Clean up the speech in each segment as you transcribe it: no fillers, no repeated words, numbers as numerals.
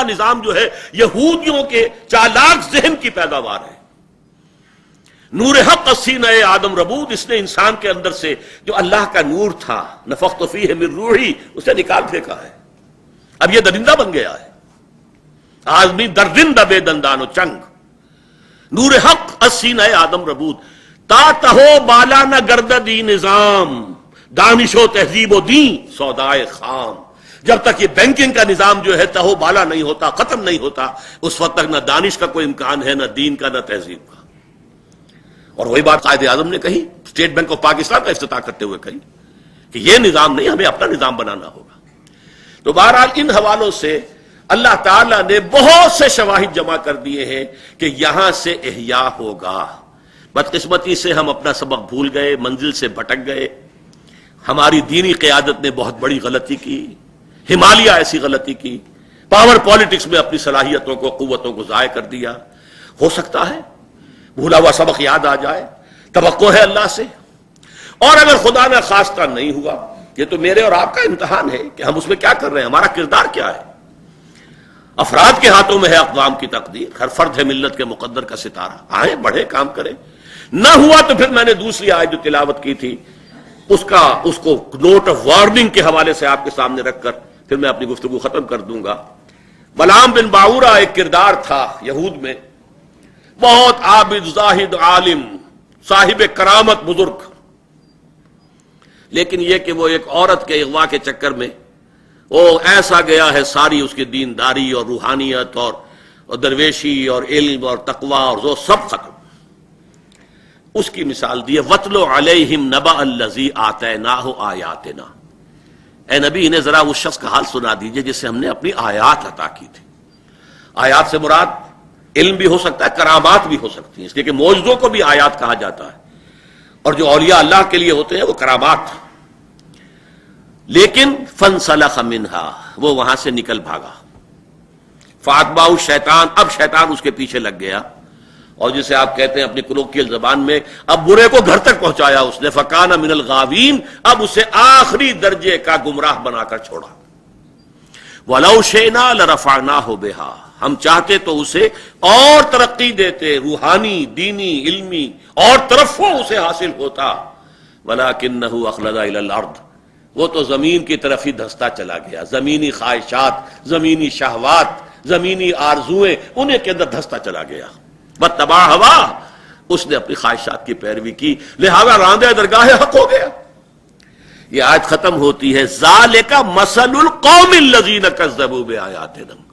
نظام جو ہے یہودیوں کے چالاک ذہن کی پیداوار ہے. نور حق السینہ آدم ربود، اس نے انسان کے اندر سے جو اللہ کا نور تھا، نفخت فیہ من روحی، اسے نکال پھینکا ہے. اب یہ درندہ بن گیا ہے، آدمی درندہ بے دندان و چنگ. نور حق السینہ آدم ربود، تا تہو بالا نہ گرددی نظام، دانش و تہذیب و دین سودائے خام. جب تک یہ بینکنگ کا نظام جو ہے تہو بالا نہیں ہوتا، ختم نہیں ہوتا، اس وقت تک نہ دانش کا کوئی امکان ہے، نہ دین کا، نہ تہذیب کا. اور وہی بات قائد اعظم نے کہی، اسٹیٹ بینک آف پاکستان کا افتتاح کرتے ہوئے کہی کہ یہ نظام نہیں، ہمیں اپنا نظام بنانا ہوگا. تو بہرحال ان حوالوں سے اللہ تعالیٰ نے بہت سے شواہد جمع کر دیے ہیں کہ یہاں سے احیاء ہوگا. بدقسمتی سے ہم اپنا سبق بھول گئے، منزل سے بھٹک گئے. ہماری دینی قیادت نے بہت بڑی غلطی کی، ہمالیہ ایسی غلطی کی، پاور پالیٹکس میں اپنی صلاحیتوں کو، قوتوں کو ضائع کر دیا. ہو سکتا ہے بھولا ہوا سبق یاد آ جائے، توقع ہے اللہ سے. اور اگر خدا نہ خواستہ نہیں ہوا، یہ تو میرے اور آپ کا امتحان ہے کہ ہم اس میں کیا کر رہے ہیں، ہمارا کردار کیا ہے. افراد کے ہاتھوں میں ہے اقوام کی تقدیر، ہر فرد ہے ملت کے مقدر کا ستارہ. آئیں بڑھے، کام کریں. نہ ہوا تو پھر میں نے دوسری آیت جو تلاوت کی تھی اس کو نوٹ آف وارننگ کے حوالے سے آپ کے سامنے رکھ کر پھر میں اپنی گفتگو ختم کر دوں گا. بلعام بن باورا ایک کردار تھا یہود میں، بہت عابد، زاہد، عالم، صاحب کرامت، بزرگ. لیکن یہ کہ وہ ایک عورت کے اغوا کے چکر میں وہ ایسا گیا ہے، ساری اس کی دینداری اور روحانیت اور درویشی اور علم اور تقوی اور وہ سب ختم. اس کی مثال دی ہے، وَاتْلُ عَلَيْهِمْ نَبَأَ الَّذِي آتَيْنَاهُ آیَاتِنَا. اے نبی انہیں ذرا اس شخص کا حال سنا دیجئے جسے ہم نے اپنی آیات عطا کی تھی. آیات سے مراد علم بھی ہو سکتا ہے، کرامات بھی ہو سکتی ہیں، اس لیے کہ معجزوں کو بھی آیات کہا جاتا ہے، اور جو اولیاء اللہ کے لیے ہوتے ہیں وہ کرامات. لیکن فَانْسَلَخَ مِنْهَا، وہ وہاں سے نکل بھاگا. فَأَتْبَعَهُ الشَّيْطَانُ، اب شیطان اس کے پیچھے لگ گیا، اور جسے آپ کہتے ہیں اپنی کلوکیل زبان میں اب برے کو گھر تک پہنچایا اس نے. فَكَانَ مِنَ الْغَاوِينَ، اب اسے آخری درجے کا گمراہ بنا کر چھوڑا. وَلَوْ شِئْنَا لَرَفَعْنَاهُ بِهَا، ہم چاہتے تو اسے اور ترقی دیتے، روحانی، دینی، علمی اور ترفع اسے حاصل ہوتا. وَلَكِنَّهُ أَخْلَدَ إِلَى الْأَرْضِ، وہ تو زمین کی طرف ہی دھستا چلا گیا. زمینی خواہشات، زمینی شہوات، زمینی آرزویں، انہیں کے اندر دھستا چلا گیا. وَاتَّبَعَ هَوَاهُ، اس نے اپنی خواہشات کی پیروی کی، لہذا راندہ درگاہ حق ہو گیا. یہ آیت ختم ہوتی ہے ذَلِكَ مَثَلُ الْقَوْمِ الَّذِينَ كَذَّبُوا بِآيَاتِنَا،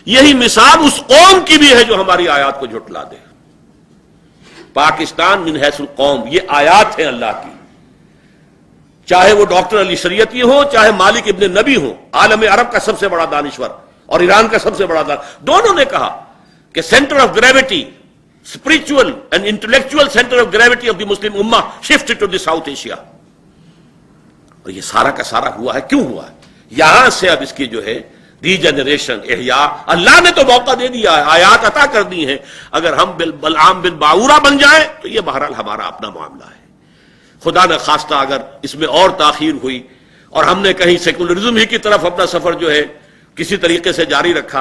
یہی مثال اس قوم کی بھی ہے جو ہماری آیات کو جھٹلا دے. پاکستان من حیث القوم، یہ آیات ہیں اللہ کی. چاہے وہ ڈاکٹر علی شریعتی ہو، چاہے مالک ابن نبی ہو، عالم عرب کا سب سے بڑا دانشور اور ایران کا سب سے بڑا دونوں نے کہا کہ centre of gravity, spiritual and intellectual centre of gravity of the Muslim ummah shift to the South Asia. اور یہ سارا کا سارا ہوا ہے، کیوں ہوا ہے؟ یہاں سے اب اس کی جو ہے ری جنریشن، احیاء، اللہ نے تو موقع دے دیا ہے، آیات عطا کر دی ہیں. اگر ہم بلعام بن باورا بن جائیں تو یہ بہرحال ہمارا اپنا معاملہ ہے. خدا نہ خواستہ اگر اس میں اور تاخیر ہوئی اور ہم نے کہیں سیکولرزم ہی کی طرف اپنا سفر جو ہے کسی طریقے سے جاری رکھا،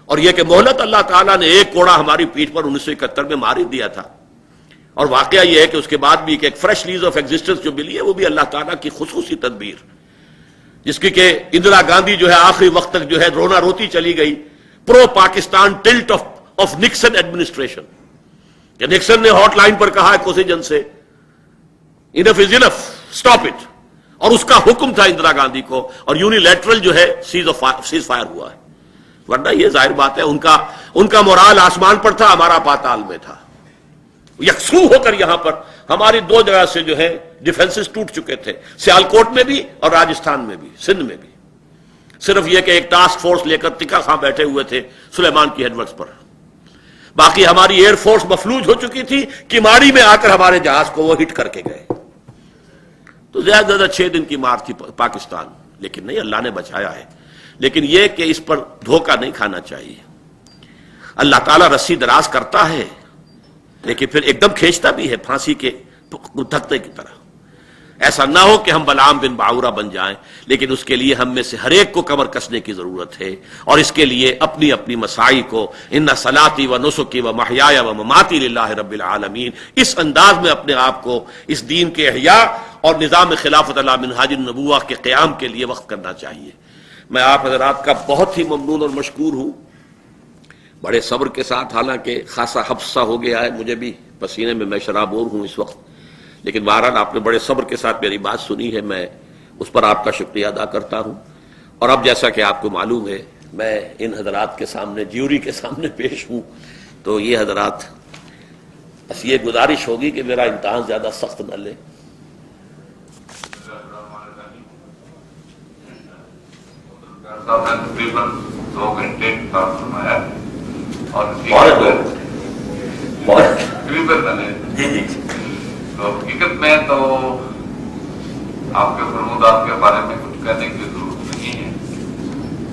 اور یہ کہ مہلت اللہ تعالیٰ نے ایک کوڑا ہماری پیٹھ پر 1971 میں مار ہی دیا تھا. اور واقعہ یہ ہے کہ اس کے بعد بھی ایک فریش لیز آف ایگزسٹنس جو ملی ہے وہ بھی اللہ تعالیٰ کی خصوصی تدبیر، جس کی کہ اندرا گاندھی جو ہے آخری وقت تک جو ہے رونا روتی چلی گئی. Pro Pakistan tilt of Nixon administration, کہ نکسن نے ہاٹ لائن پر کہا ہے کوسیجن سے انف از انف، اسٹاپ اٹ، اور اس کا حکم تھا اندرا گاندھی کو، اور یونیلیٹرل جو ہے سیز فائر ہوا ہے. ورنہ یہ ظاہر بات ہے ان کا مورال آسمان پر تھا، ہمارا پاتال میں تھا. یکسو ہو کر یہاں پر ہماری دو جگہ سے جو ہے ڈیفنسز ٹوٹ چکے تھے، سیالکوٹ میں بھی اور راجستھان میں بھی، سندھ میں بھی. صرف یہ کہ ایک ٹاسک فورس لے کر تکا خاں بیٹھے ہوئے تھے سلیمان کی ہیڈ ورکس پر. باقی ہماری ایئر فورس مفلوج ہو چکی تھی، کماڑی میں آ کر ہمارے جہاز کو وہ ہٹ کر کے گئے. تو زیادہ زیادہ 6 دن کی مار تھی پاکستان، لیکن نہیں، اللہ نے بچایا ہے. لیکن یہ کہ اس پر دھوکہ نہیں کھانا چاہیے. اللہ تعالیٰ رسی دراز کرتا ہے لیکن پھر ایک دم کھینچتا بھی ہے، پھانسی کے دھکتے کی طرح. ایسا نہ ہو کہ ہم بلعام بن باعورہ بن جائیں، لیکن اس کے لیے ہم میں سے ہر ایک کو کمر کسنے کی ضرورت ہے، اور اس کے لیے اپنی اپنی مساعی کو ان صلاتی و نسکی و محیای و مماتی للہ رب العالمین، اس انداز میں اپنے آپ کو اس دین کے احیاء اور نظام خلافت علی منہاج النبوہ کے قیام کے لیے وقف کرنا چاہیے۔ میں آپ حضرات کا بہت ہی ممنون اور مشکور ہوں، بڑے صبر کے ساتھ، حالانکہ خاصا حفصہ ہو گیا ہے مجھے بھی پسینے میں شرابور ہوں اس وقت، لیکن بہرحال آپ نے بڑے صبر کے ساتھ میری بات سنی ہے، میں اس پر آپ کا شکریہ ادا کرتا ہوں۔ اور اب جیسا کہ آپ کو معلوم ہے میں ان حضرات کے سامنے، جیوری کے سامنے پیش ہوں، تو یہ حضرات بس یہ گزارش ہوگی کہ میرا امتحان زیادہ سخت نہ لے۔ صاحب نے تقریباً 2 گھنٹے کام فرمایا اور تو حقیقت میں تو آپ کے فرمودات کے بارے میں کچھ کہنے کی ضرورت نہیں ہے۔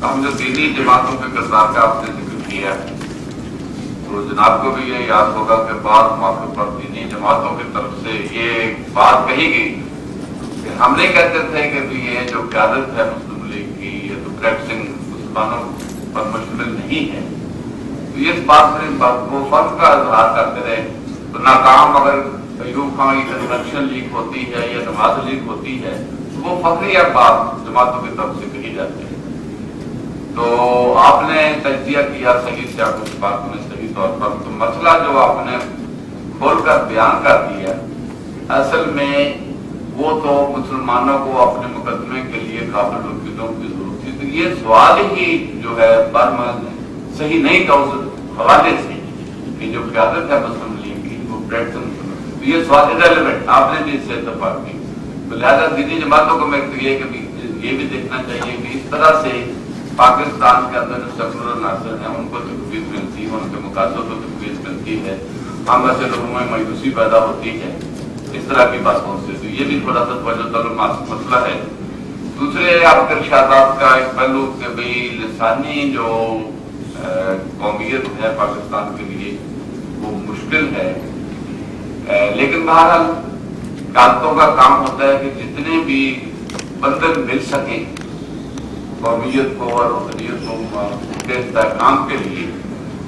ہم جو دینی جماعتوں کے کردار کا آپ نے ذکر کیا تو جناب کو بھی یہ یاد ہوگا کہ بعض موقع پر دینی جماعتوں کی طرف سے یہ بات کہی گئی کہ ہم نہیں کہتے تھے کہ یہ جو قیادت ہے مسلم لیگ کی یہ تو پریکٹسنگ مسلمانوں پر مشتمل نہیں ہے، تو اس بات سے وہ فرق کا اظہار کرتے رہے۔ تو ناکام اگر ایوب خان کی کنونشن لیگ ہوتی ہے یا نماز لیگ ہوتی ہے تو وہ فخری بات جماعتوں کی طرف سے کہی جاتی ہے۔ تو آپ نے تجزیہ کیا صحیح سے آپ اس بات میں صحیح طور پر، تو مسئلہ جو آپ نے کھول کر بیان کر دیا اصل میں وہ تو مسلمانوں کو اپنے مقدمے کے لیے قابل وکیلوں کی ضرورت تھی، تو یہ سوال ہی جو ہے برمن صحیح نہیں تھا اس حوالے سے کہ جو قیادت ہے مسلم لیگ کی وہ تو یہ سوال ریلیونٹ، آپ نے بھی اس سے اتفاق کی، تو لہٰذا دینی جماعتوں کو میں یہ کہ یہ بھی دیکھنا چاہیے کہ اس طرح سے پاکستان کے اندر جو سیکولر ناصر ہیں ان کو تجویز ملتی ہے، ان کے مقاصد کو تجویز ملتی ہے، ہم ایسے لوگوں میں مایوسی پیدا ہوتی ہے اس طرح کی باتوں سے، تو یہ بھی تھوڑا سا توجہ طلب مسئلہ ہے۔ دوسرے آپ کے ارشادات کا ایک پہلو کہ بھئی لسانی جو قومیت ہے پاکستان کے لیے وہ مشکل ہے، لیکن بہرحال قیادتوں کا کام ہوتا ہے کہ جتنے بھی بندن مل سکیں قومیت کو اور وطنیت کو کے استحکام کے لیے،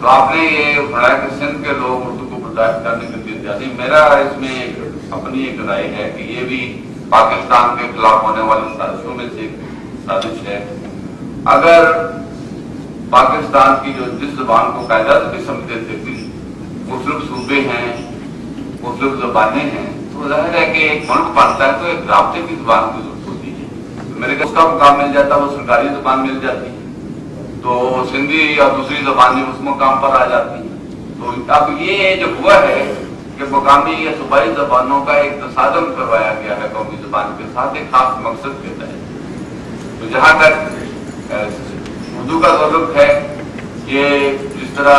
تو آپ نے یہ بڑھایا کہ سندھ کے لوگ اردو کو برداشت کرنے کے لیے جاتے ہیں۔ میرا اس میں اپنی ایک رائے ہے کہ یہ بھی پاکستان کے خلاف ہونے والی سازشوں میں سے ایک سازش ہے۔ اگر پاکستان کی جو جس زبان کو قاعدہ بھی سمجھتے تھے کہ مختلف صوبے ہیں، مختلف زبانیں ہیں، تو ظاہر ہے کہ ایک ملک بنتا ہے تو ایک رابطے کی زبان کی ضرورت ہوتی ہے۔ میرے کو اس کا مقام مل جاتا وہ سرکاری زبان مل جاتی تو سندھی یا دوسری زبان جو اس مقام پر آ جاتی ہے۔ تو اب یہ جو ہوا ہے کہ مقامی یا صوبائی زبانوں کا ایک تصادم کروایا گیا ہے قومی زبان کے ساتھ ایک خاص مقصد کے تحت۔ تو جہاں تک اردو کا تعلق ہے، یہ جس طرح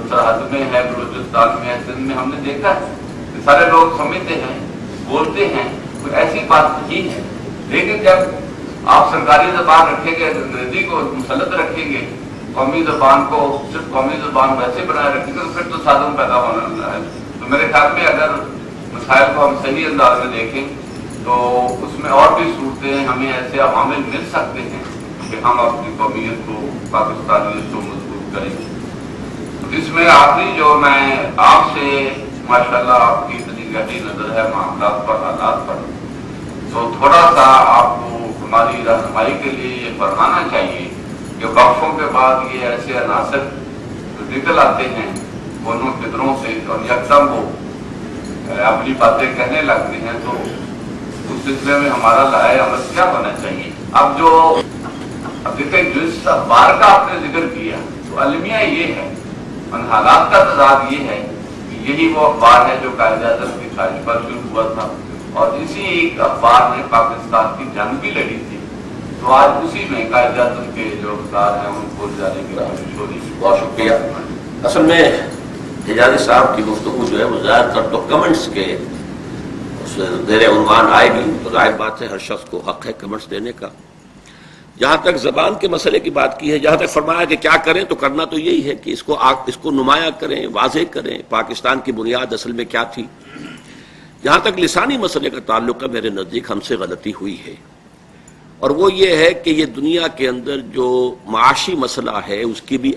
سرحد میں ہے، بلوچستان میں ہے، سندھ میں ہم نے دیکھا ہے کہ سارے لوگ سمجھتے ہیں، بولتے ہیں، کوئی ایسی بات نہیں ہے، لیکن جب آپ سرکاری زبان رکھیں گے، انگریزی کو مسلط رکھیں گے، قومی زبان کو صرف قومی زبان ویسے بنائے رکھیں گے تو پھر تو تصادم پیدا ہونا ہے۔ تو میرے خیال میں اگر مسائل کو ہم صحیح انداز میں دیکھیں تو اس میں اور بھی صورتیں ہمیں ایسے عوامل مل سکتے ہیں کہ ہم اپنی قومیت کو پاکستانیت کو مضبوط کریں گے۔ اس میں آخری جو میں آپ سے ماشاءاللہ آپ کی اتنی گہری نظر ہے معاملات پر، حالات پر، تو تھوڑا سا آپ کو ہماری رہنمائی کے لیے یہ فرمانا چاہیے کہ وقفوں کے بعد یہ ایسے عناصر نکل آتے ہیں دونوں فطروں سے اور یکدم وہ اپنی باتیں کہنے لگتے ہیں، تو اس سلسلے میں ہمارا لائحہ عمل کیا ہونا چاہیے؟ اب جو دیکھیں جس اخبار کا آپ نے ذکر کیا تو المیہ یہ ہے، ان حالات کا تضاد یہ ہے کہ یہی وہ اخبار ہے جو قائد اعظم کی خواہش پر شروع ہوا تھا اور اسی ایک اخبار نے پاکستان کی جنگ بھی لڑی تھی، تو آج اسی میں قائد اعظم کے جو افکار ہیں ان کو جانے کی کوشش ہو رہی ہے۔ بہت شکریہ۔ اصل میں حجازی صاحب کی گفتگو جو ہے وہ زیادہ تر تو کمنٹس کے زیر عنوان آئے گی، تو ظاہر بات ہے ہر شخص کو حق ہے کمنٹس دینے کا۔ جہاں تک زبان کے مسئلے کی بات کی ہے، جہاں تک فرمایا کہ کیا کریں، تو کرنا تو یہی ہے کہ اس کو نمایاں کریں، واضح کریں۔ پاکستان کی بنیاد اصل میں کیا تھی؟ جہاں تک لسانی مسئلے کا تعلق ہے میرے نزدیک ہم سے غلطی ہوئی ہے، اور وہ یہ ہے کہ یہ دنیا کے اندر جو معاشی مسئلہ ہے اس کی بھی